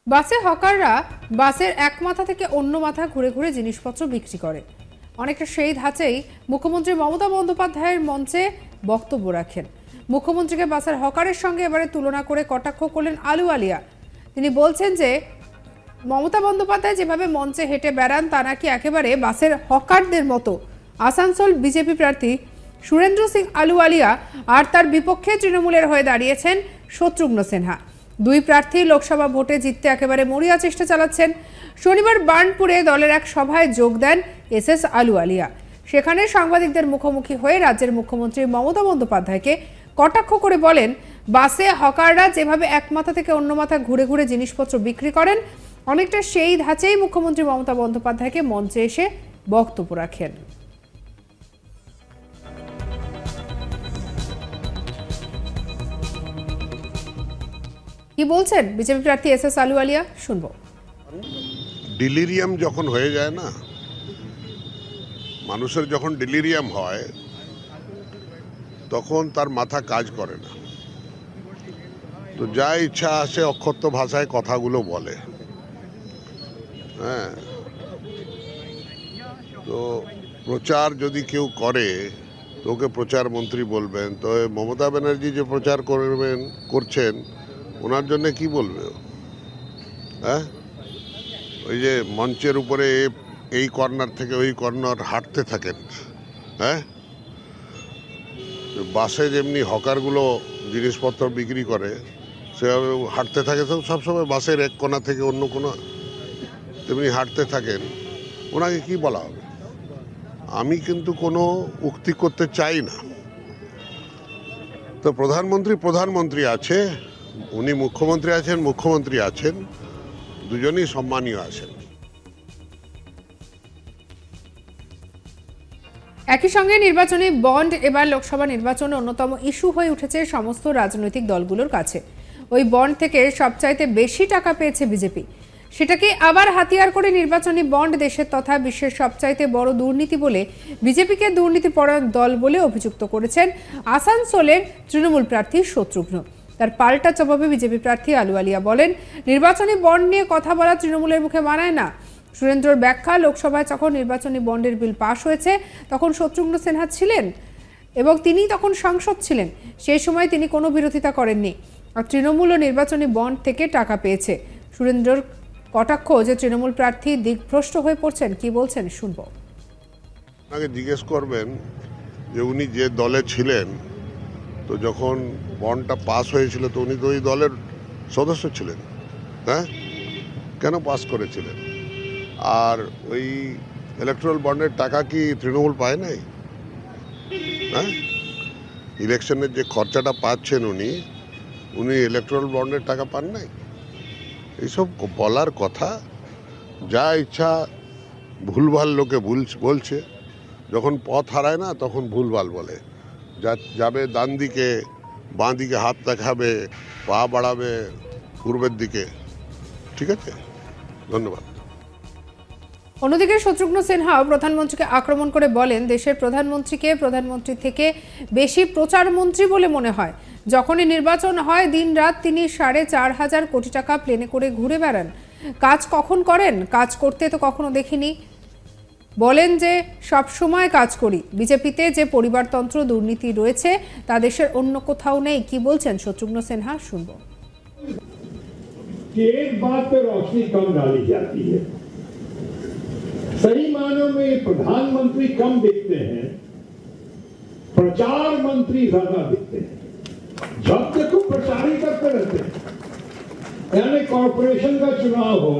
বাসে হকাররা বাসের এক মাথা থেকে অন্য মাথা ঘুরে ঘুরে জিনিসপত্র বিক্রি করে। অনেকটা সেই ধাঁচেই মুখ্যমন্ত্রী মমতা বন্দ্যোপাধ্যায়ের মঞ্চে বক্তব্য রাখেন। মুখ্যমন্ত্রীকে বাসের হকারের সঙ্গে এবারে তুলনা করে কটাক্ষ করলেন আলুওয়ালিয়া। তিনি বলছেন যে মমতা বন্দ্যোপাধ্যায় যেভাবে মঞ্চে হেঁটে বেড়ান তা নাকি একেবারে বাসের হকারদের মতো। আসানসোল বিজেপি প্রার্থী সুরেন্দ্র সিং আলুওয়ালিয়া আর তার বিপক্ষে তৃণমূলের হয়ে দাঁড়িয়েছেন শত্রুঘ্ন সিনহা। দুই প্রার্থী লোকসভা ভোটে জিততে একেবারে মরিয়া চেষ্টা চালাচ্ছেন। শনিবার বার্নপুরে দলের এক সভায় যোগ দেন এস আলুওয়ালিয়া। সেখানে সাংবাদিকদের মুখোমুখি হয়ে রাজ্যের মুখ্যমন্ত্রী মমতা বন্দ্যোপাধ্যায়কে কটাক্ষ করে বলেন, বাসে হকাররা যেভাবে এক মাথা থেকে অন্য মাথা ঘুরে ঘুরে জিনিসপত্র বিক্রি করেন, অনেকটা সেই ধাঁচেই মুখ্যমন্ত্রী মমতা বন্দ্যোপাধ্যায়কে মঞ্চে এসে বক্তব্য রাখেন। কি বলছেন বিজেপি প্রার্থী এস আলুওয়ালিয়া, শুনবো। ডিলিরিয়াম যখন হয়ে যায় না, মানুষের যখন ডিলিরিয়াম হয় তখন তার মাথা কাজ করে না, তো যা ইচ্ছা আসে অক্ষত ভাষায় কথাগুলো বলে। হ্যাঁ, তো প্রচার যদি কেউ করে তো ওকে প্রচার মন্ত্রী বলবেন, তো মমতা ব্যানার্জি যে প্রচার করছেন ওনার জন্য কি বলবে? হ্যাঁ, ওই যে মঞ্চের উপরে এই কর্নার থেকে ওই কর্নার হাঁটতে থাকেন। হ্যাঁ, বাসে যেমনি হকারগুলো জিনিসপত্র বিক্রি করে সেভাবে হাঁটতে থাকে, তো সবসময় বাসের এক কোণা থেকে অন্য কোণা তেমনি হাঁটতে থাকেন। ওনাকে কি বলা হবে? আমি কিন্তু কোনো উক্তি করতে চাই না। তো প্রধানমন্ত্রী আছে, উনি মুখ্যমন্ত্রী আছেন, দুজনই সম্মানীয় আছেন। একই সঙ্গে নির্বাচনী বন্ড এবার লোকসভা নির্বাচনে অন্যতম ইস্যু হয়ে উঠেছে সমস্ত রাজনৈতিক দলগুলোর কাছে। ওই বন্ড থেকে সবচাইতে বেশি টাকা পেয়েছে বিজেপি। সেটাকে আবার হাতিয়ার করে নির্বাচনী বন্ড দেশের তথা বিশ্বের সবচাইতে বড় দুর্নীতি বলে বিজেপিকে দুর্নীতিপরায়ণ দল বলে অভিযুক্ত করেছেন আসানসোলের তৃণমূল প্রার্থী শত্রুঘ্ন। তার পাল্টা জবাবে বিজেপি প্রার্থী আলুওয়ালিয়া বলেন, নির্বাচনী বন্ড নিয়ে কথা বলা তৃণমূলের মুখে মানায় না। সুরেন্দ্রর ব্যাখ্যা, লোকসভায় যখন নির্বাচনী বন্ডের বিল পাশ হয়েছে তখন শত্রুঘ্ন সিনহা ছিলেন এবং তিনি তখন সাংসদ ছিলেন। সেই সময় তিনি কোনো বিরোধিতা করেননি। আর তৃণমূলও নির্বাচনী বন্ড থেকে টাকা পেয়েছে। সুরেন্দ্রর কটাক্ষ যে তৃণমূল প্রার্থী দিকভ্রষ্ট হয়ে পড়ছেন, কি বলছেন শুনবো। আপনাকে জিজ্ঞেস করবেন যে উনি যে দলে ছিলেন, তো যখন বন্ডটা পাস হয়েছিল তো উনি তো ওই দলের সদস্য ছিলেন। হ্যাঁ, কেন পাস করেছিলেন? আর ওই ইলেকট্রাল বন্ডের টাকা কি তৃণমূল পায় নাই? হ্যাঁ, ইলেকশনের যে খরচাটা পাচ্ছেন উনি ইলেকট্রাল বন্ডের টাকা পান নাই? এইসব বলার কথা, যা ইচ্ছা ভুলভাল লোকে বলছে। যখন পথ হারায় না তখন ভুলভাল বলে। যাবে ডান দিকে, বাঁ দিকে হাত দেখাবে, পা বাড়াবে পূর্বের দিকে। ঠিক আছে, ধন্যবাদ। অন্যদিকে শত্রুঘ্ন সিনহাও প্রধানমন্ত্রীকে আক্রমণ করে বলেন, দেশের প্রধানমন্ত্রীকে প্রধানমন্ত্রী থেকে বেশি প্রচার মন্ত্রী বলে মনে হয়। যখনই নির্বাচন হয় দিন রাত তিনি 4,500 কোটি টাকা প্লেনে করে ঘুরে বেড়ান। কাজ কখন করেন? কাজ করতে তো কখনো দেখিনি। বলেন যে সব সময় কাজ করি। বিজেপিতে যে পরিবারতন্ত্র দুর্নীতি রয়েছে তা দেশের অন্য কোথাও নেই। কি বলছেন শত্রুঘ্ন সিনহা, শুনবো। एक बात पे रोशनी कम डाली जाती है, सही मानों में प्रधानमंत्री कम दिखते हैं, प्रचार मंत्री ज्यादा दिखते हैं। जब देखो प्रचार ही करते रहते हैं। यानी कॉर्पोरेशन का चुनाव हो,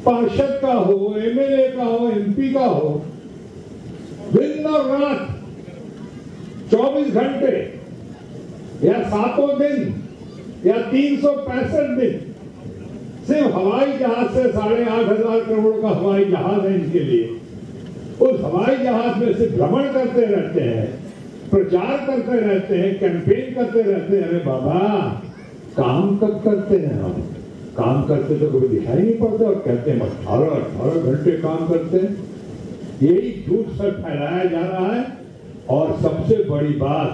पार्षद का हो, एमएलए का हो, एमपी का हो, दिन और रात 24 घंटे या 7 दिन या 365 दिन सिर्फ हवाई जहाज से 8,500 करोड़ का हवाई जहाज है इनके लिए। उस हवाई जहाज में से भ्रमण करते रहते हैं, प्रचार करते रहते हैं, कैंपेन करते रहते हैं। अरे बाबा, काम कब करते हैं हम? काम करते तो कभी दिखाई नहीं पड़ता और कहते हैं 18 घंटे काम करते हैं। यही झूठ सब फैलाया जा रहा है। और सबसे बड़ी बात,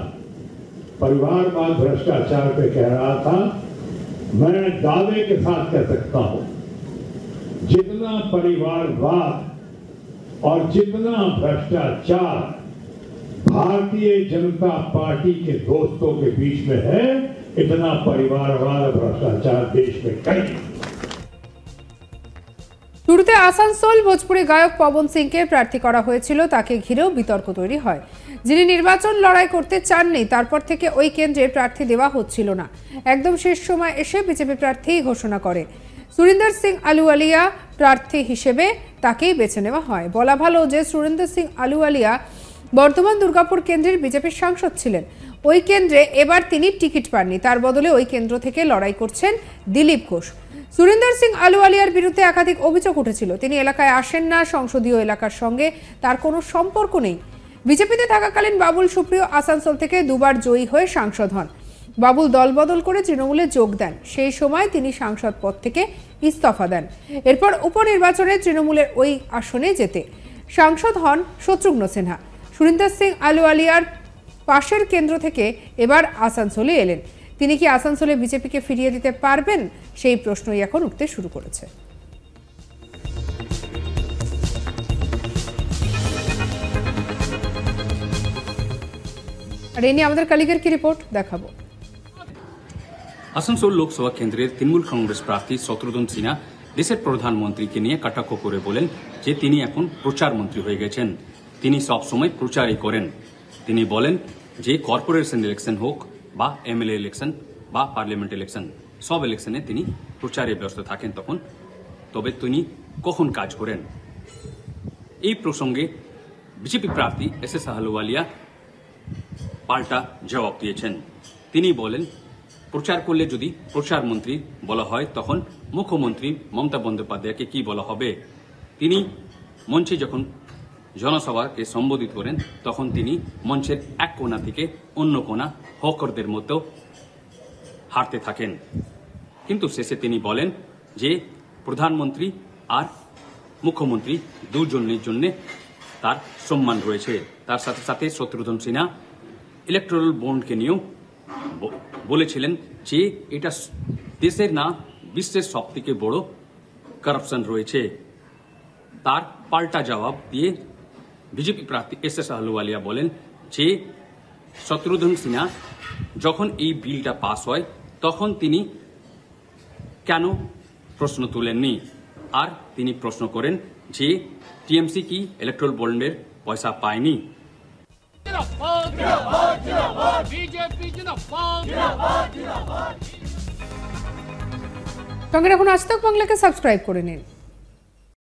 परिवारवाद भ्रष्टाचार पे कह रहा था, मैं दावे के साथ कह सकता हूं, जितना परिवारवाद और जितना भ्रष्टाचार भारतीय जनता पार्टी के दोस्तों के बीच में है, इतना परिवारवाद और भ्रष्टाचार देश में कहीं नहीं। শুরুতে আসানসোল ভোজপুরি গায়ক পবন সিংকে প্রার্থী করা হয়েছিল, তাকে ঘিরেও বিতর্ক তৈরি হয়। যিনি নির্বাচন লড়াই করতে চাননি তারপর থেকে ওই কেন্দ্রে প্রার্থী দেওয়া হচ্ছিল না। একদম শেষ সময় এসে বিজেপি প্রার্থী ঘোষণা করে। সুরিন্দর সিং আলুওয়ালিয়া প্রার্থী হিসেবে তাকেই বেছে নেওয়া হয়। বলা ভালো যে সুরিন্দর সিং আলুওয়ালিয়া বর্ধমান দুর্গাপুর কেন্দ্রের বিজেপির সাংসদ ছিলেন। ওই কেন্দ্রে এবার তিনি টিকিট পাননি, তার বদলে ওই কেন্দ্র থেকে লড়াই করছেন দিলীপ ঘোষ। সুরিন্দর সিং আলুওয়ালিয়ার বিরুদ্ধে একাধিক অভিযোগ উঠেছিল, তিনি এলাকায় আসেন না, সংসদীয় এলাকার সঙ্গে তার কোনো সম্পর্ক নেই। বিজেপিতে থাকাকালীন বাবুল সুপ্রিয় আসানসোল থেকে দুবার জয়ী হয়ে সাংসদ হন। বাবুল দলবদল করে তৃণমূলে যোগ দেন, সেই সময় তিনি সাংসদ পদ থেকে ইস্তফা দেন। এরপর উপনির্বাচনে তৃণমূলের ওই আসনে যেতে সাংসদ হন শত্রুঘ্ন সিনহা। সুরিন্দর সিং আলুওয়ালিয়ার পাশের কেন্দ্র থেকে এবার আসানসোলে এলেন। তিনি কি আসানসোলে বিজেপিকে ফিরিয়ে দিতে পারবেন, সেই প্রশ্নই এখন উঠতে শুরু করেছে। আর এই নিয়ে আমাদের কালিগের কি রিপোর্ট দেখাবো। আসানসোল লোকসভা কেন্দ্রের তৃণমূল কংগ্রেস প্রার্থী শত্রুঘ্ন সিনহা দেশের প্রধানমন্ত্রীকে নিয়ে কটাক্ষ করে বলেন যে তিনি এখন প্রচার মন্ত্রী হয়ে গেছেন, তিনি সবসময় প্রচারই করেন। তিনি বলেন যে কর্পোরেশন ইলেকশন হোক বা এমএলএ ইলেকশন বা পার্লামেন্ট ইলেকশন, সব ইলেকশনে তিনি প্রচারে ব্যস্ত থাকেন। তবে তিনি কখন কাজ করেন? এই প্রসঙ্গে বিজেপি প্রার্থী এস আহলুওয়ালিয়া পাল্টা জবাব দিয়েছেন। তিনি বলেন প্রচার করলে যদি প্রচার মন্ত্রী বলা হয় তখন মুখ্যমন্ত্রী মমতা বন্দ্যোপাধ্যায়কে কি বলা হবে? তিনি মঞ্চে যখন জনসভাকে সম্বোধিত করেন তখন তিনি মঞ্চের এক কোণা থেকে অন্য কোণা হকারদের মতো হাঁটতে থাকেন, কিন্তু শেষে তিনি বলেন যে প্রধানমন্ত্রী আর মুখ্যমন্ত্রী দুজনের জন্য তার সম্মান রয়েছে। তার সাথে সাথে শত্রুঘ্ন সিনহা ইলেকট্রাল বন্ডকে নিয়েও বলেছিলেন যে এটা দেশের না বিশ্বের সবথেকে বড় কারাপশন রয়েছে। তার পাল্টা জবাব দিয়ে বিজেপি প্রার্থী এস আহলুওয়ালিয়া বলেন যে শত্রুঘ্ন সিনহা যখন এই বিলটা পাস হয় তখন তিনি কেন প্রশ্ন তুলেননি, আর তিনি প্রশ্ন করেন যে টিএমসি কি ইলেকট্রাল বন্ডের পয়সা পায়নি। সঙ্গে রাখুন আজ তক বাংলাকে, সাবস্ক্রাইব করে নিন।